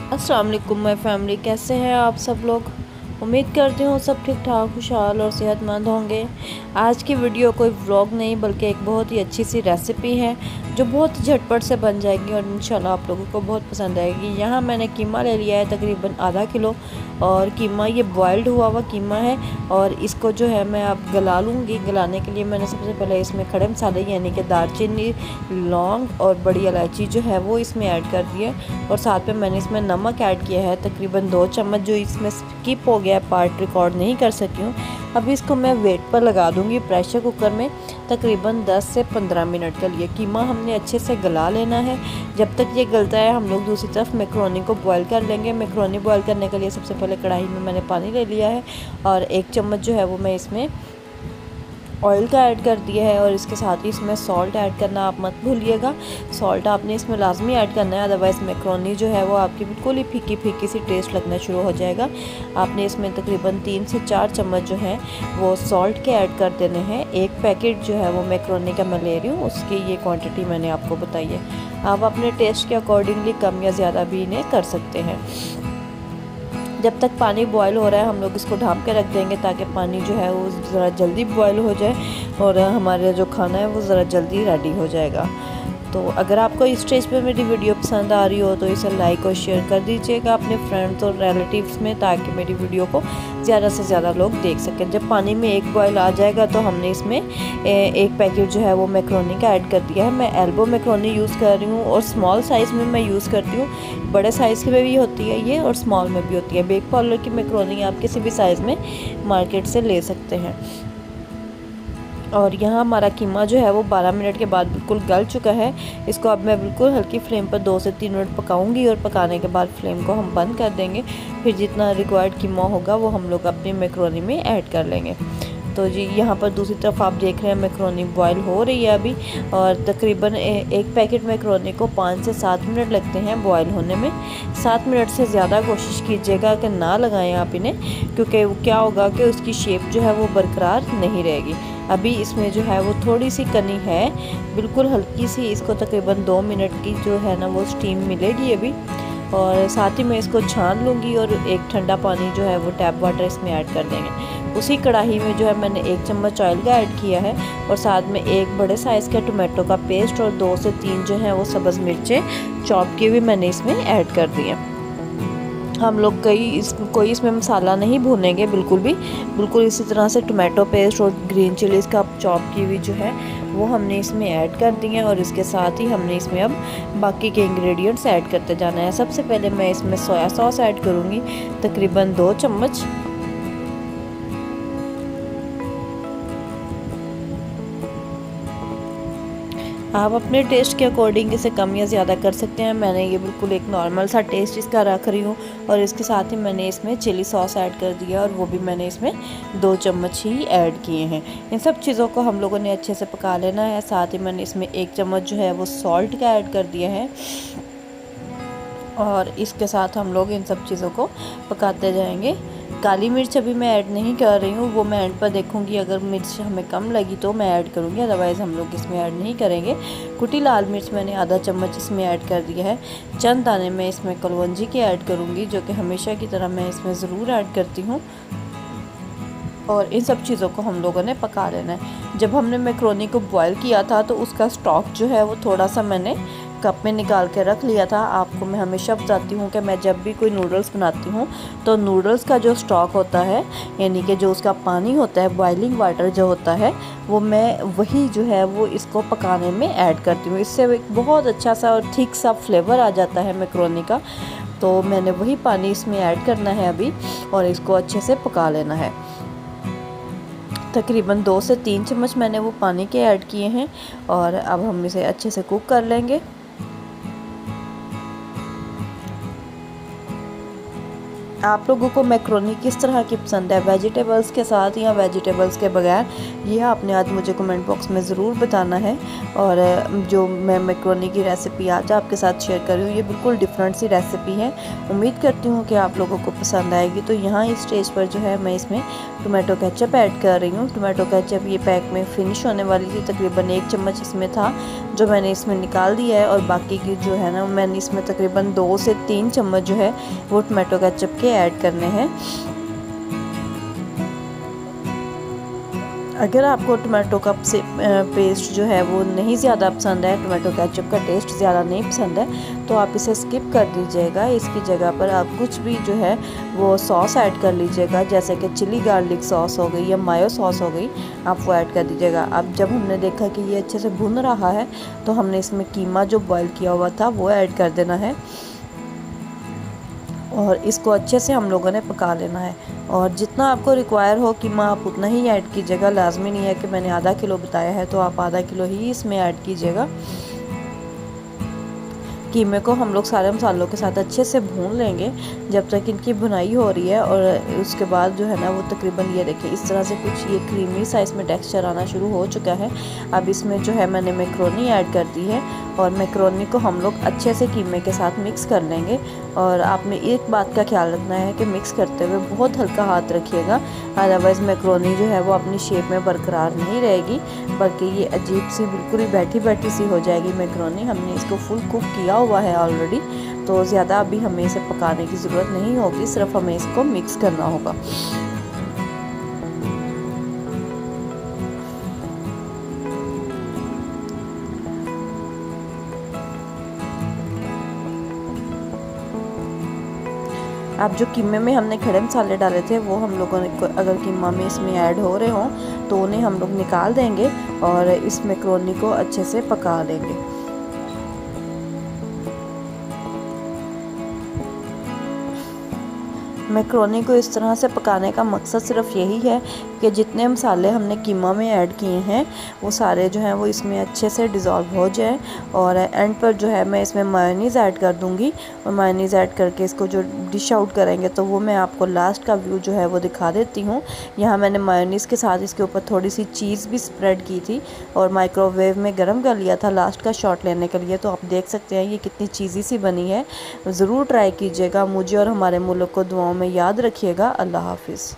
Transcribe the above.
अस्सलाम वालेकुम my family, कैसे हैं आप सब लोग। उम्मीद करती हूँ सब ठीक ठाक खुशहाल और सेहतमंद होंगे। आज की वीडियो कोई व्लॉग नहीं बल्कि एक बहुत ही अच्छी सी रेसिपी है जो बहुत झटपट से बन जाएगी और इंशाल्लाह आप लोगों को बहुत पसंद आएगी। यहाँ मैंने कीमा ले लिया है तकरीबन आधा किलो, और कीमा ये बॉइल्ड हुआ हुआ कीमा है। और इसको जो है मैं अब गला लूँगी। गलाने के लिए मैंने सबसे पहले इसमें खड़े मसाले यानी कि दालचीनी, लौंग और बड़ी इलायची जो है वो इसमें ऐड कर दिए। और साथ में मैंने इसमें नमक ऐड किया है तकरीबन 2 चम्मच, जो इसमें स्किप हो गया, पार्ट रिकॉर्ड नहीं कर सकी हूँ। अभी इसको मैं वेट पर लगा दूँगी प्रेशर कुकर में तकरीबन 10 से 15 मिनट के लिए। कीमा हमने अच्छे से गला लेना है। जब तक ये गलता है हम लोग दूसरी तरफ मैक्रोनी को बॉईल कर लेंगे। मैक्रोनी बॉईल करने के लिए सबसे पहले कढ़ाई में मैंने पानी ले लिया है और 1 चम्मच जो है वो मैं इसमें ऑयल का ऐड कर दिया है। और इसके साथ ही इसमें सॉल्ट ऐड करना आप मत भूलिएगा। सॉल्ट आपने इसमें लाजमी ऐड करना है, अदरवाइज़ मैक्रोनी जो है वो आपकी बिल्कुल ही फीकी फीकी सी टेस्ट लगना शुरू हो जाएगा। आपने इसमें तकरीबन 3 से 4 चम्मच जो है वो सॉल्ट के ऐड कर देने हैं। 1 पैकेट जो है वो मैक्रोनी का मैं ले रही हूँ, उसकी ये क्वान्टिटी मैंने आपको बताई है। आप अपने टेस्ट के अकॉर्डिंगली कम या ज़्यादा भी इन्हें कर सकते हैं। जब तक पानी बॉयल हो रहा है हम लोग इसको ढाँप के रख देंगे ताकि पानी जो है वो ज़रा जल्दी बॉयल हो जाए और हमारा जो खाना है वो ज़रा जल्दी रेडी हो जाएगा। तो अगर आपको इस स्टेज पर मेरी वीडियो पसंद आ रही हो तो इसे लाइक और शेयर कर दीजिएगा अपने फ्रेंड्स और रिलेटिव्स में, ताकि मेरी वीडियो को ज़्यादा से ज़्यादा लोग देख सकें। जब पानी में एक बॉयल आ जाएगा तो हमने इसमें 1 पैकेट जो है वो मैक्रोनी का ऐड कर दिया है। मैं एल्बो मैक्रोनी यूज़ कर रही हूँ और स्मॉल साइज़ में मैं यूज़ करती हूँ। बड़े साइज़ में भी होती है ये और स्मॉल में भी होती है। बेक पाउडर की मैक्रोनी आप किसी भी साइज़ में मार्केट से ले सकते हैं। और यहाँ हमारा कीमा जो है वो 12 मिनट के बाद बिल्कुल गल चुका है। इसको अब मैं बिल्कुल हल्की फ्लेम पर 2 से 3 मिनट पकाऊंगी और पकाने के बाद फ्लेम को हम बंद कर देंगे। फिर जितना रिक्वायर्ड कीमा होगा वो हम लोग अपनी मैक्रोनी में ऐड कर लेंगे। तो जी यहाँ पर दूसरी तरफ आप देख रहे हैं मैक्रोनी बॉईल हो रही है अभी, और तकरीबन 1 पैकेट मैक्रोनी को 5 से 7 मिनट लगते हैं बॉईल होने में। 7 मिनट से ज़्यादा कोशिश कीजिएगा कि ना लगाएं आप इन्हें, क्योंकि क्या होगा कि उसकी शेप जो है वो बरकरार नहीं रहेगी। अभी इसमें जो है वो थोड़ी सी कनी है, बिल्कुल हल्की सी। इसको तकरीबन 2 मिनट की जो है ना वो स्टीम मिलेगी अभी। और साथ ही मैं इसको छान लूँगी और एक ठंडा पानी जो है वो टैप वाटर इसमें ऐड कर देंगे। उसी कढ़ाई में जो है मैंने 1 चम्मच ऑयल का ऐड किया है और साथ में 1 बड़े साइज़ का टोमेटो का पेस्ट और 2 से 3 जो है वो सब्ज़ मिर्चें चॉप की हुई मैंने इसमें ऐड कर दी हैं। हम लोग कोई इसमें मसाला नहीं भूनेंगे बिल्कुल इसी तरह से टोमेटो पेस्ट और ग्रीन चिलीज़ का चॉप की हुई जो है वो हमने इसमें ऐड कर दी है। और इसके साथ ही हमने इसमें अब बाकी के इंग्रेडिएंट्स ऐड करते जाना है। सबसे पहले मैं इसमें सोया सॉस ऐड करूँगी तकरीबन 2 चम्मच। आप अपने टेस्ट के अकॉर्डिंग इसे कम या ज़्यादा कर सकते हैं। मैंने ये बिल्कुल एक नॉर्मल सा टेस्ट इसका रख रही हूँ। और इसके साथ ही मैंने इसमें चिली सॉस ऐड कर दिया और वो भी मैंने इसमें 2 चम्मच ही ऐड किए हैं। इन सब चीज़ों को हम लोगों ने अच्छे से पका लेना है। साथ ही मैंने इसमें 1 चम्मच जो है वो सॉल्ट का ऐड कर दिया है और इसके साथ हम लोग इन सब चीज़ों को पकाते जाएंगे। काली मिर्च अभी मैं ऐड नहीं कर रही हूँ, वो मैं एंड पर देखूँगी। अगर मिर्च हमें कम लगी तो मैं ऐड करूँगी, अदरवाइज़ हम लोग इसमें ऐड नहीं करेंगे। कुटी लाल मिर्च मैंने आधा चम्मच इसमें ऐड कर दिया है। चंद दाने मैं इसमें कलौंजी के ऐड करूँगी, जो कि हमेशा की तरह मैं इसमें ज़रूर ऐड करती हूँ। और इन सब चीज़ों को हम लोगों ने पका लेना है। जब हमने मैक्रोनी को बॉयल किया था तो उसका स्टॉक जो है वो थोड़ा सा मैंने कप में निकाल के रख लिया था। आपको मैं हमेशा बताती हूँ कि मैं जब भी कोई नूडल्स बनाती हूँ तो नूडल्स का जो स्टॉक होता है, यानी कि जो उसका पानी होता है, बॉइलिंग वाटर जो होता है, वो मैं वही जो है वो इसको पकाने में ऐड करती हूँ। इससे एक बहुत अच्छा सा और ठीक सा फ्लेवर आ जाता है मैक्रोनी का। तो मैंने वही पानी इसमें ऐड करना है अभी और इसको अच्छे से पका लेना है। तकरीबन 2 से 3 चम्मच मैंने वो पानी के ऐड किए हैं और अब हम इसे अच्छे से कुक कर लेंगे। आप लोगों को मैक्रोनी किस तरह की पसंद है, वेजिटेबल्स के साथ या वेजिटेबल्स के बगैर, ये आपने आज मुझे कमेंट बॉक्स में ज़रूर बताना है। और जो मैं मैक्रोनी की रेसिपी आज आपके साथ शेयर कर रही हूँ, ये बिल्कुल डिफरेंट सी रेसिपी है। उम्मीद करती हूँ कि आप लोगों को पसंद आएगी। तो यहाँ इस स्टेज पर जो है मैं इसमें टोमेटो केचप ऐड कर रही हूँ। टोमेटो केचप ये पैक में फिनिश होने वाली थी, तकरीबन 1 चम्मच इसमें था जो मैंने इसमें निकाल दिया है, और बाकी की जो है ना मैंने इसमें तकरीबन 2 से 3 चम्मच जो है वो टोमेटो केचप के ऐड करने हैं। अगर आपको टोमेटो का पेस्ट जो है वो नहीं ज़्यादा पसंद है, टोमेटो केचप का टेस्ट ज़्यादा नहीं पसंद है, तो आप इसे स्किप कर दीजिएगा। इसकी जगह पर आप कुछ भी जो है वो सॉस ऐड कर लीजिएगा, जैसे कि चिली गार्लिक सॉस हो गई या मायो सॉस हो गई, आप वो ऐड कर दीजिएगा। अब जब हमने देखा कि ये अच्छे से भुन रहा है, तो हमने इसमें कीमा जो बॉईल किया हुआ था वो ऐड कर देना है, और इसको अच्छे से हम लोगों ने पका लेना है। और जितना आपको रिक्वायर हो कीमा आप उतना ही ऐड कीजिएगा। लाजमी नहीं है कि मैंने आधा किलो बताया है तो आप आधा किलो ही इसमें ऐड कीजिएगा। कीमे को हम लोग सारे मसालों के साथ अच्छे से भून लेंगे जब तक इनकी भुनाई हो रही है। और उसके बाद जो है ना वो तकरीबन ये देखिए इस तरह से कुछ ये क्रीमी सा इसमें टेक्सचर आना शुरू हो चुका है। अब इसमें जो है मैंने मैक्रोनी ऐड कर दी है, और मैक्रोनी को हम लोग अच्छे से कीमे के साथ मिक्स कर लेंगे। और आपने एक बात का ख्याल रखना है कि मिक्स करते हुए बहुत हल्का हाथ रखिएगा, अदरवाइज़ मैक्रोनी जो है वो अपनी शेप में बरकरार नहीं रहेगी, बल्कि ये अजीब सी बिल्कुल ही बैठी बैठी सी हो जाएगी मैक्रोनी। हमने इसको फुल कुक किया हुआ है ऑलरेडी, तो ज़्यादा अभी हमें इसे पकाने की ज़रूरत नहीं होगी, सिर्फ हमें इसको मिक्स करना होगा। अब जो कीमे में हमने खड़े मसाले डाले थे वो हम लोगों ने अगर कीमा में इसमें ऐड हो रहे हों तो उन्हें हम लोग निकाल देंगे और इस मैक्रोनी को अच्छे से पका लेंगे। मैक्रोनी को इस तरह से पकाने का मकसद सिर्फ यही है कि जितने मसाले हमने कीमा में ऐड किए हैं वो सारे जो हैं वो इसमें अच्छे से डिज़ोल्व हो जाए। और एंड पर जो है मैं इसमें मायोनीज़ ऐड कर दूंगी, और मायोनीज़ ऐड करके इसको जो डिश आउट करेंगे तो वो मैं आपको लास्ट का व्यू जो है वो दिखा देती हूँ। यहाँ मैंने मायोनीज़ के साथ इसके ऊपर थोड़ी सी चीज़ भी स्प्रेड की थी और माइक्रोवेव में गर्म कर लिया था लास्ट का शॉट लेने के लिए। तो आप देख सकते हैं ये कितनी चीज़ी सी बनी है। ज़रूर ट्राई कीजिएगा। मुझे और हमारे मुल्क को दुआओं में याद रखिएगा। अल्लाह हाफिज़।